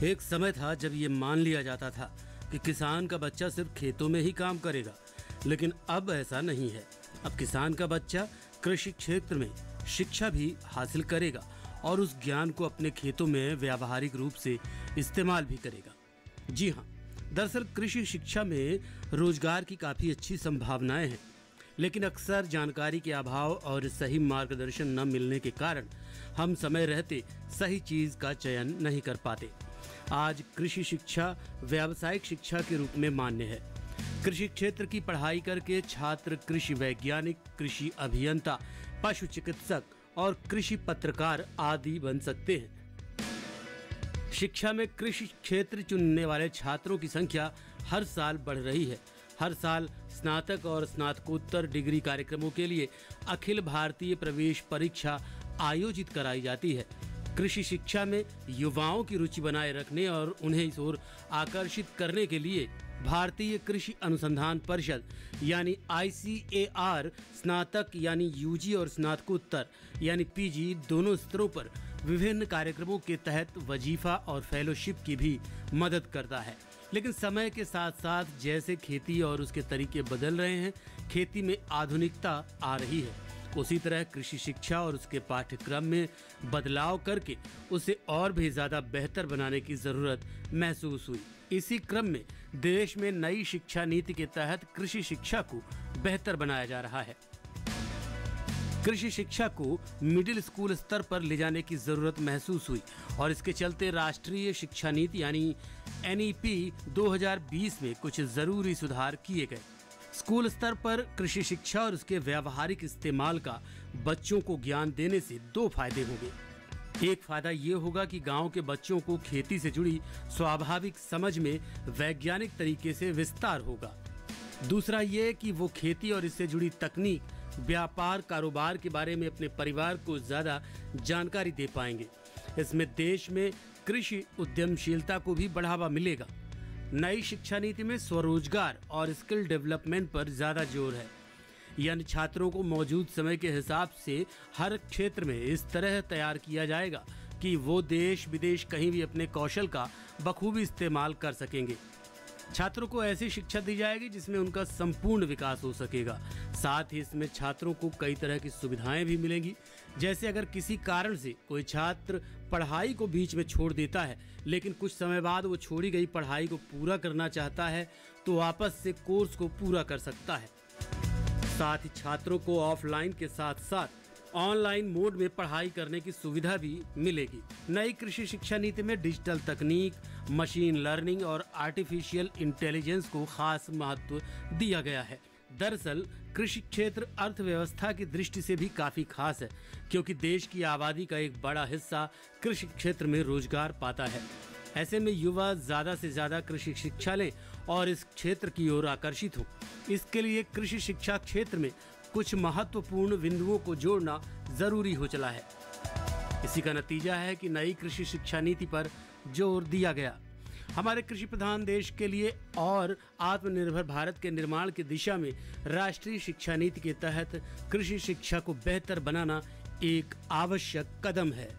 एक समय था जब ये मान लिया जाता था कि किसान का बच्चा सिर्फ खेतों में ही काम करेगा, लेकिन अब ऐसा नहीं है। अब किसान का बच्चा कृषि क्षेत्र में शिक्षा भी हासिल करेगा और उस ज्ञान को अपने खेतों में व्यावहारिक रूप से इस्तेमाल भी करेगा। जी हाँ, दरअसल कृषि शिक्षा में रोजगार की काफ़ी अच्छी संभावनाएं हैं, लेकिन अक्सर जानकारी के अभाव और सही मार्गदर्शन न मिलने के कारण हम समय रहते सही चीज़ का चयन नहीं कर पाते। आज कृषि शिक्षा व्यावसायिक शिक्षा के रूप में मान्य है। कृषि क्षेत्र की पढ़ाई करके छात्र कृषि वैज्ञानिक, कृषि अभियंता, पशु चिकित्सक और कृषि पत्रकार आदि बन सकते हैं। शिक्षा में कृषि क्षेत्र चुनने वाले छात्रों की संख्या हर साल बढ़ रही है। हर साल स्नातक और स्नातकोत्तर डिग्री कार्यक्रमों के लिए अखिल भारतीय प्रवेश परीक्षा आयोजित कराई जाती है। कृषि शिक्षा में युवाओं की रुचि बनाए रखने और उन्हें इस ओर आकर्षित करने के लिए भारतीय कृषि अनुसंधान परिषद यानी ICAR स्नातक यानी यूजी और स्नातकोत्तर यानी पीजी दोनों स्तरों पर विभिन्न कार्यक्रमों के तहत वजीफा और फेलोशिप की भी मदद करता है। लेकिन समय के साथ साथ जैसे खेती और उसके तरीके बदल रहे हैं, खेती में आधुनिकता आ रही है, उसी तरह कृषि शिक्षा और उसके पाठ्यक्रम में बदलाव करके उसे और भी ज़्यादा बेहतर बनाने की ज़रूरत महसूस हुई। इसी क्रम में देश में नई शिक्षा नीति के तहत कृषि शिक्षा को बेहतर बनाया जा रहा है। कृषि शिक्षा को मिडिल स्कूल स्तर पर ले जाने की ज़रूरत महसूस हुई और इसके चलते राष्ट्रीय शिक्षा नीति यानी NEP 2020 में कुछ ज़रूरी सुधार किए गए। स्कूल स्तर पर कृषि शिक्षा और उसके व्यावहारिक इस्तेमाल का बच्चों को ज्ञान देने से दो फायदे होंगे। एक फायदा ये होगा कि गांव के बच्चों को खेती से जुड़ी स्वाभाविक समझ में वैज्ञानिक तरीके से विस्तार होगा। दूसरा ये कि वो खेती और इससे जुड़ी तकनीक, व्यापार, कारोबार के बारे में अपने परिवार को ज़्यादा जानकारी दे पाएंगे। इसमें देश में कृषि उद्यमशीलता को भी बढ़ावा मिलेगा। नई शिक्षा नीति में स्वरोजगार और स्किल डेवलपमेंट पर ज़्यादा जोर है, यानी छात्रों को मौजूद समय के हिसाब से हर क्षेत्र में इस तरह तैयार किया जाएगा कि वो देश विदेश कहीं भी अपने कौशल का बखूबी इस्तेमाल कर सकेंगे। छात्रों को ऐसी शिक्षा दी जाएगी जिसमें उनका संपूर्ण विकास हो सकेगा। साथ ही इसमें छात्रों को कई तरह की सुविधाएं भी मिलेंगी। जैसे अगर किसी कारण से कोई छात्र पढ़ाई को बीच में छोड़ देता है, लेकिन कुछ समय बाद वो छोड़ी गई पढ़ाई को पूरा करना चाहता है, तो वापस से कोर्स को पूरा कर सकता है। साथ ही छात्रों को ऑफलाइन के साथ साथ ऑनलाइन मोड में पढ़ाई करने की सुविधा भी मिलेगी। नई कृषि शिक्षा नीति में डिजिटल तकनीक, मशीन लर्निंग और आर्टिफिशियल इंटेलिजेंस को खास महत्व दिया गया है। दरअसल कृषि क्षेत्र अर्थव्यवस्था की दृष्टि से भी काफी खास है, क्योंकि देश की आबादी का एक बड़ा हिस्सा कृषि क्षेत्र में रोजगार पाता है। ऐसे में युवा ज्यादा से ज्यादा कृषि शिक्षा लें और इस क्षेत्र की ओर आकर्षित हो। इसके लिए कृषि शिक्षा क्षेत्र में कुछ महत्वपूर्ण बिंदुओं को जोड़ना जरूरी हो चला है। इसी का नतीजा है कि नई कृषि शिक्षा नीति पर जोर दिया गया। हमारे कृषि प्रधान देश के लिए और आत्मनिर्भर भारत के निर्माण की दिशा में राष्ट्रीय शिक्षा नीति के तहत कृषि शिक्षा को बेहतर बनाना एक आवश्यक कदम है।